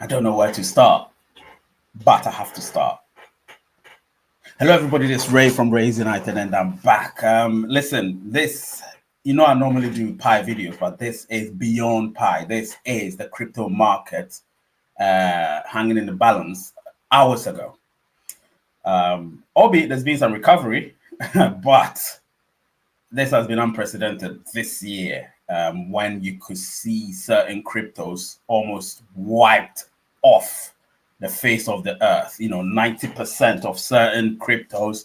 I don't know where to start, but I have to start. Hello, everybody. This is Ray from Ray's United, and I'm back. Listen, I normally do pie videos, but this is beyond pie. This is the crypto market hanging in the balance hours ago. Albeit there's been some recovery, but this has been unprecedented this year when you could see certain cryptos almost wiped off the face of the earth. 90% of certain cryptos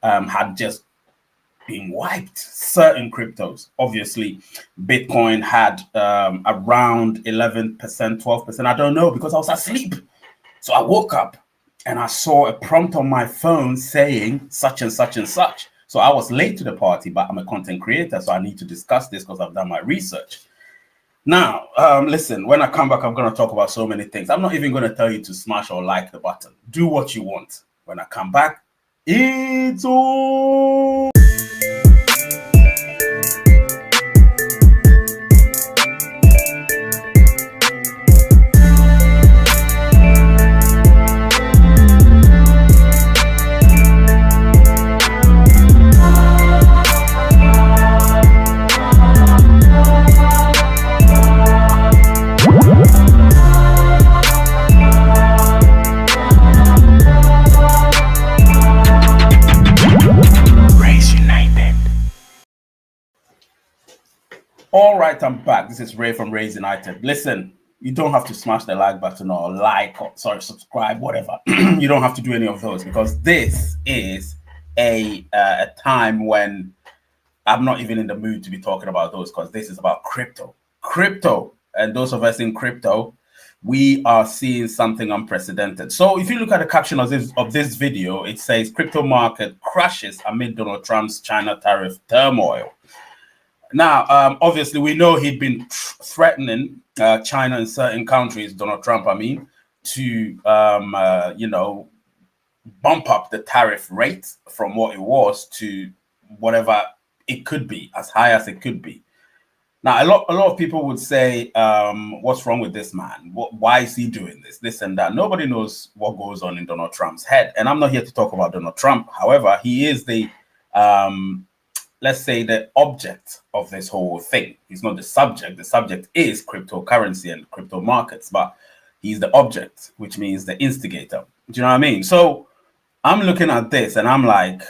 had just been wiped. Certain cryptos, obviously, Bitcoin had around 11%, 12%. I don't know because I was asleep. So I woke up and I saw a prompt on my phone saying such and such and such. So I was late to the party, but I'm a content creator, so I need to discuss this because I've done my research. Now, listen, when I come back, I'm going to talk about so many things. I'm not even going to tell you to smash or like the button. Do what you want. When I come back, it's all. All right, I'm back. This is Ray from Ray's United. Listen, you don't have to smash the like button or subscribe, whatever. You don't have to do any of those because this is a time when I'm not even in the mood to be talking about those because this is about crypto. And those of us in crypto, we are seeing something unprecedented. So if you look at the caption of this video, it says crypto market crashes amid Donald Trump's China tariff turmoil. Now, obviously, we know he'd been threatening China and certain countries, Donald Trump, to, bump up the tariff rate from what it was to whatever it could be, as high as it could be. Now, a lot of people would say, what's wrong with this man? Why is he doing this and that? Nobody knows what goes on in Donald Trump's head. And I'm not here to talk about Donald Trump. However, he is the let's say the object of this whole thing. He's not the subject. The subject is cryptocurrency and crypto markets, but he's the object, which means the instigator. Do you know what I mean? So I'm looking at this and I'm like,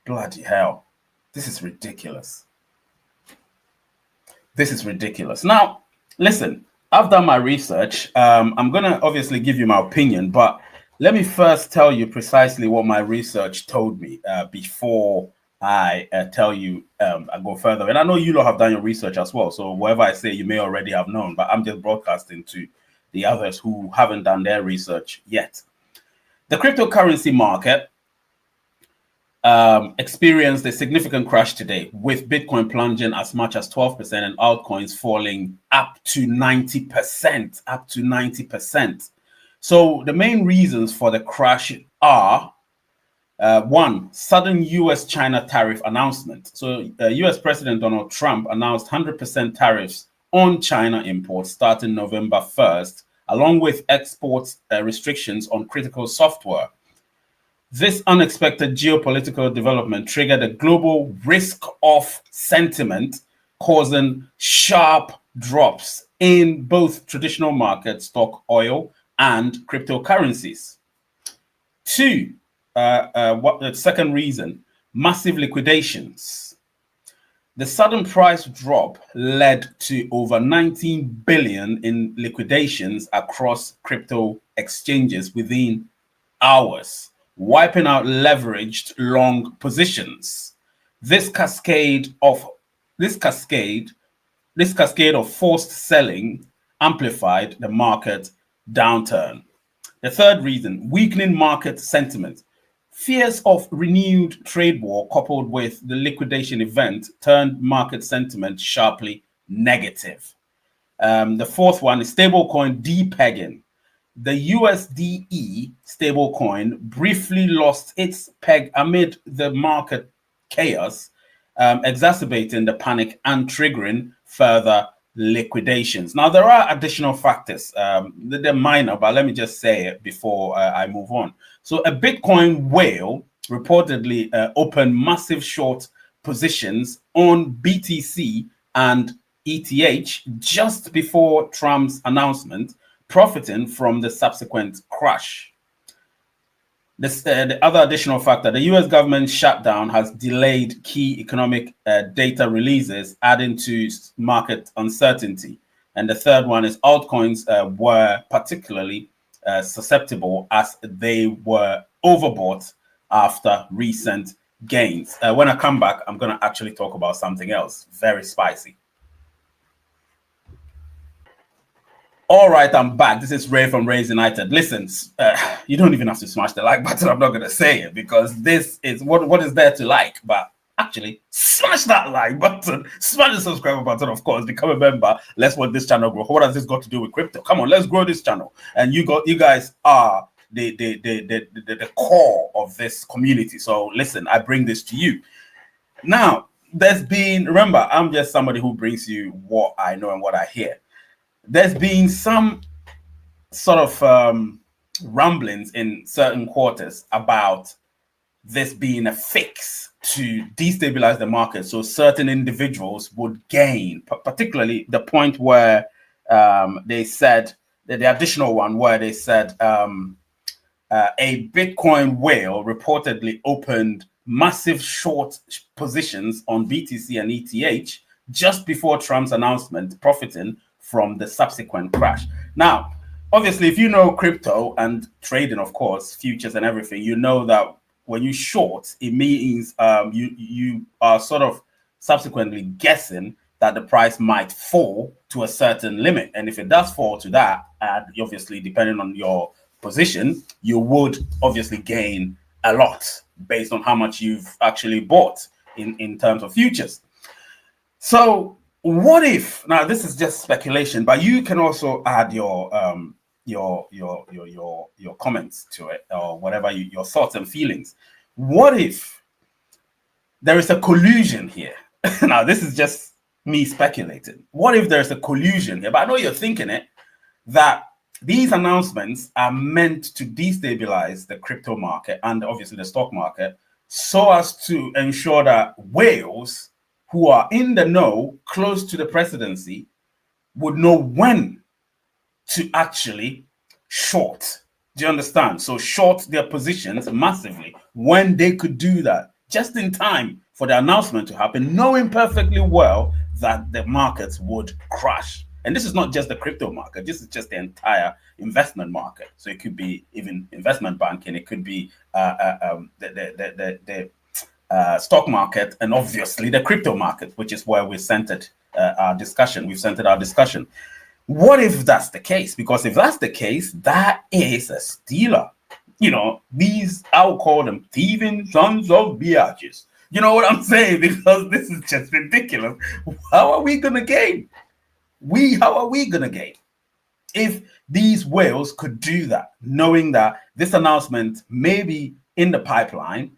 bloody hell, this is ridiculous. This is ridiculous. Now, listen, I've done my research. I'm going to obviously give you my opinion, but let me first tell you precisely what my research told me before I tell you I go further. And I know you lot have done your research as well. So whatever I say, you may already have known, but I'm just broadcasting to the others who haven't done their research yet. The cryptocurrency market experienced a significant crash today, with Bitcoin plunging as much as 12% and altcoins falling up to 90%. So the main reasons for the crash are one, sudden U.S.-China tariff announcement. So U.S. President Donald Trump announced 100% tariffs on China imports starting November 1st, along with export restrictions on critical software. This unexpected geopolitical development triggered a global risk-off sentiment, causing sharp drops in both traditional markets, stock, oil, and cryptocurrencies. Two, the second reason, massive liquidations. The sudden price drop led to over 19 billion in liquidations across crypto exchanges within hours, wiping out leveraged long positions. This cascade of forced selling amplified the market downturn. The third reason, weakening market sentiment. Fears of renewed trade war coupled with the liquidation event turned market sentiment sharply negative. The fourth one is stablecoin depegging. The USDE stablecoin briefly lost its peg amid the market chaos, exacerbating the panic and triggering further liquidations. Now, there are additional factors. They're minor, but let me just say it before I move on. So a Bitcoin whale reportedly opened massive short positions on BTC and ETH just before Trump's announcement, profiting from the subsequent crash. The other additional factor, the US government shutdown has delayed key economic data releases, adding to market uncertainty. And the third one is altcoins were particularly susceptible as they were overbought after recent gains. When I come back, I'm going to actually talk about something else very spicy. All right, I'm back. This is Ray from Ray's United. Listen, you don't even have to smash the like button. I'm not going to say it because this is what is there to like. But actually, smash that like button, smash the subscribe button, of course. Become a member. Let's want this channel grow. What has this got to do with crypto? Come on, let's grow this channel. And you guys are the core of this community. So listen, I bring this to you. Now, remember, I'm just somebody who brings you what I know and what I hear. There's been some sort of rumblings in certain quarters about this being a fix to destabilize the market. So certain individuals would gain, particularly the point where they said, the additional one where they said a Bitcoin whale reportedly opened massive short positions on BTC and ETH just before Trump's announcement, profiting from the subsequent crash. Now, obviously, if you know crypto and trading, of course, futures and everything, you know that when you short, it means you are sort of subsequently guessing that the price might fall to a certain limit. And if it does fall to that, obviously, depending on your position, you would obviously gain a lot based on how much you've actually bought in terms of futures. So what if, now this is just speculation, but you can also add your comments to it, or whatever your thoughts and feelings. What if there is a collusion here? Now this is just me speculating. What if there's a collusion here? But I know you're thinking it, that these announcements are meant to destabilize the crypto market and obviously the stock market, so as to ensure that whales who are in the know, close to the presidency, would know when to actually short. Do you understand? So short their positions massively when they could do that just in time for the announcement to happen, knowing perfectly well that the markets would crash. And this is not just the crypto market. This is just the entire investment market. So it could be even investment banking. It could be the stock market, and obviously the crypto market, which is where we centered our discussion. We've centered our discussion. What if that's the case? Because if that's the case, that is a stealer. You know, these, I'll call them thieving sons of biatches. You know what I'm saying? Because this is just ridiculous. How are we going to gain? How are we going to gain? If these whales could do that, knowing that this announcement may be in the pipeline,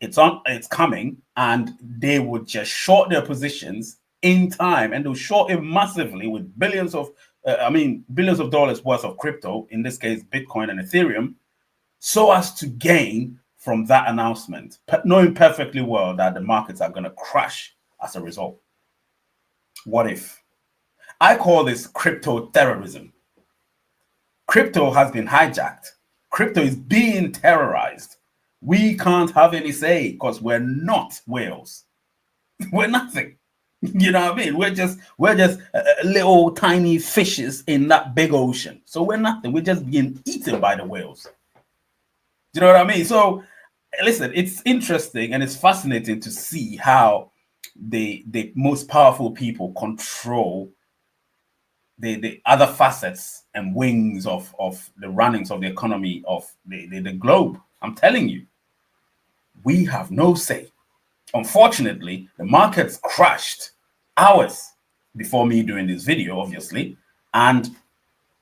it's coming, and they would just short their positions in time, and they'll short it massively with billions of dollars worth of crypto, in this case Bitcoin and Ethereum, so as to gain from that announcement, knowing perfectly well that the markets are going to crash as a result. What if? I call this crypto terrorism. Crypto has been hijacked. Crypto is being terrorized. We can't have any say because we're not whales. We're nothing. You know what I mean? We're just little tiny fishes in that big ocean. So we're nothing. We're just being eaten by the whales. Do you know what I mean? So listen, it's interesting and it's fascinating to see how the most powerful people control the other facets and wings of the runnings of the economy of the globe. I'm telling you, we have no say. Unfortunately, the markets crashed hours before me doing this video, obviously, and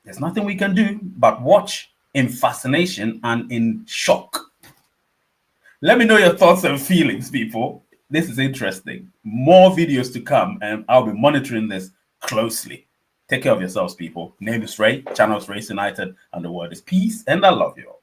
there's nothing we can do but watch in fascination and in shock. Let me know your thoughts and feelings, people. This is interesting. More videos to come, and I'll be monitoring this closely. Take care of yourselves, people. Name is Ray, channel is Race United, and the word is peace, and I love you all.